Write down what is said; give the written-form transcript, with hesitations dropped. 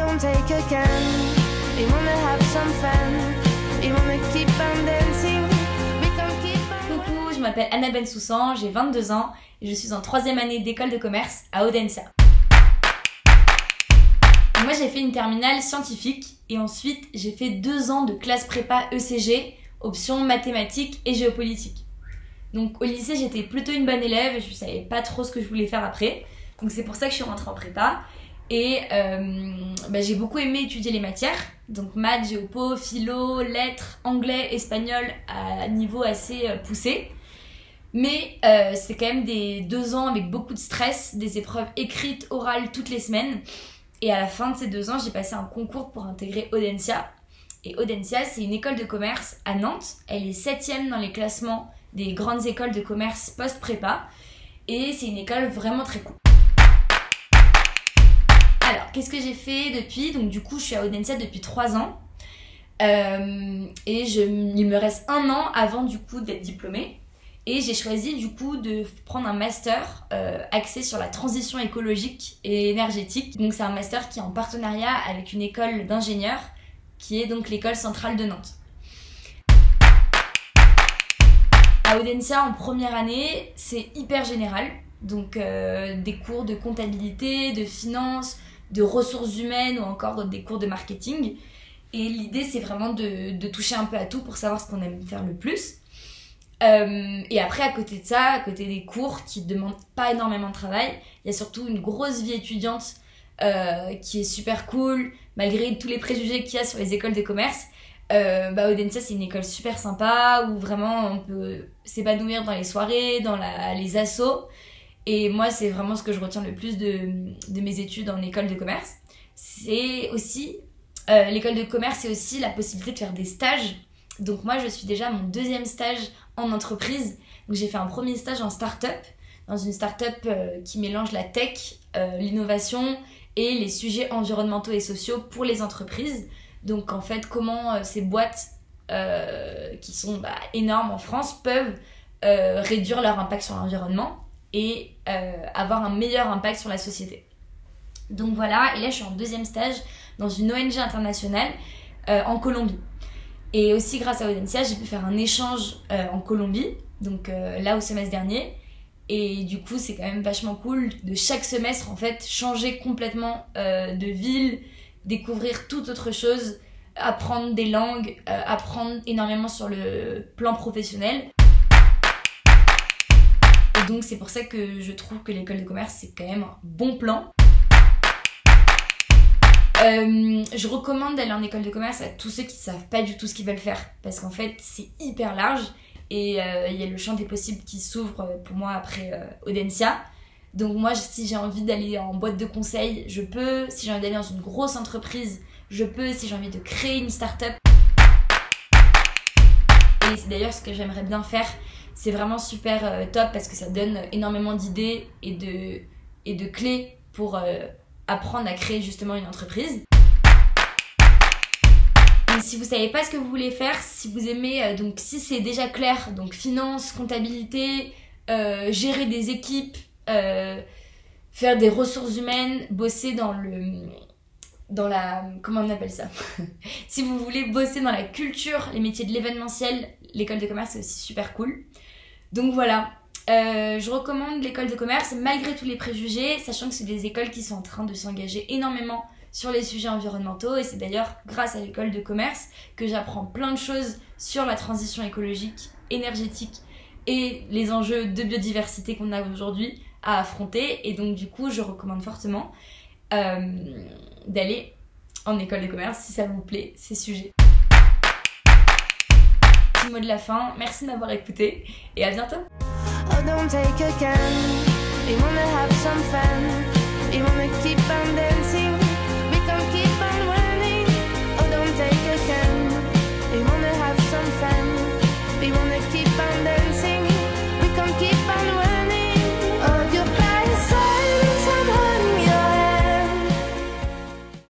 don't take a can. We wanna have some fun. We wanna keep on dancing. We can keep on... Coucou, je m'appelle Anna Bensoussan, j'ai 22 ans et je suis en 3e année d'école de commerce à Audencia. Moi j'ai fait une terminale scientifique et ensuite j'ai fait 2 ans de classe prépa ECG, option mathématiques et géopolitique. Donc au lycée j'étais plutôt une bonne élève, je savais pas trop ce que je voulais faire après. Donc c'est pour ça que je suis rentrée en prépa. Et j'ai beaucoup aimé étudier les matières, donc maths, géopo, philo, lettres, anglais, espagnol à niveau assez poussé. Mais c'est quand même des 2 ans avec beaucoup de stress, des épreuves écrites, orales toutes les semaines. Et à la fin de ces 2 ans, j'ai passé un concours pour intégrer Audencia. Et Audencia, c'est une école de commerce à Nantes. Elle est 7e dans les classements des grandes écoles de commerce post-prépa. Et c'est une école vraiment très cool. Alors, qu'est-ce que j'ai fait depuis? Donc du coup, je suis à Audencia depuis 3 ans. Il me reste 1 an avant du coup d'être diplômée. Et j'ai choisi du coup de prendre un master axé sur la transition écologique et énergétique. Donc c'est un master qui est en partenariat avec une école d'ingénieurs qui est donc l'école centrale de Nantes. À Audencia, en première année, c'est hyper général. Donc des cours de comptabilité, de finance, de ressources humaines ou encore des cours de marketing. Et l'idée, c'est vraiment de toucher un peu à tout pour savoir ce qu'on aime faire le plus. Et après, à côté de ça, à côté des cours qui ne demandent pas énormément de travail, il y a surtout une grosse vie étudiante qui est super cool, malgré tous les préjugés qu'il y a sur les écoles de commerce. Audencia, c'est une école super sympa où vraiment on peut s'épanouir dans les soirées, dans les assos. Et moi, c'est vraiment ce que je retiens le plus de mes études en école de commerce. C'est aussi, l'école de commerce, c'est aussi la possibilité de faire des stages. Donc moi, je suis déjà à mon 2e stage en entreprise. Donc j'ai fait un premier stage en start-up, dans une start-up qui mélange la tech, l'innovation et les sujets environnementaux et sociaux pour les entreprises. Donc en fait, comment ces boîtes qui sont énormes en France peuvent réduire leur impact sur l'environnement et avoir un meilleur impact sur la société. Donc voilà, et là je suis en 2e stage dans une ONG internationale en Colombie. Et aussi grâce à Audencia, j'ai pu faire un échange en Colombie, donc là au semestre dernier. Et du coup, c'est quand même vachement cool de chaque semestre en fait changer complètement de ville, découvrir toute autre chose, apprendre des langues, apprendre énormément sur le plan professionnel. Et donc c'est pour ça que je trouve que l'école de commerce c'est quand même un bon plan. Je recommande d'aller en école de commerce à tous ceux qui ne savent pas du tout ce qu'ils veulent faire parce qu'en fait c'est hyper large et il y a le champ des possibles qui s'ouvre pour moi après Audencia. Donc moi si j'ai envie d'aller en boîte de conseil, je peux. Si j'ai envie d'aller dans une grosse entreprise, je peux. Si j'ai envie de créer une start-up. Et c'est d'ailleurs ce que j'aimerais bien faire. C'est vraiment super top parce que ça donne énormément d'idées et de clés pour apprendre à créer justement une entreprise. Et si vous savez pas ce que vous voulez faire, si vous aimez, donc si c'est déjà clair, donc finance, comptabilité, gérer des équipes, faire des ressources humaines, bosser dans la... comment on appelle ça? Si vous voulez bosser dans la culture, les métiers de l'événementiel, l'école de commerce c'est aussi super cool. Donc voilà. Je recommande l'école de commerce malgré tous les préjugés, sachant que c'est des écoles qui sont en train de s'engager énormément sur les sujets environnementaux et c'est d'ailleurs grâce à l'école de commerce que j'apprends plein de choses sur la transition écologique, énergétique et les enjeux de biodiversité qu'on a aujourd'hui à affronter. Et donc du coup, je recommande fortement d'aller en école de commerce si ça vous plaît, ces sujets. Petit mot de la fin, merci de m'avoir écouté et à bientôt. Oh, don't take a can. We wanna have some fun. We wanna keep on dancing.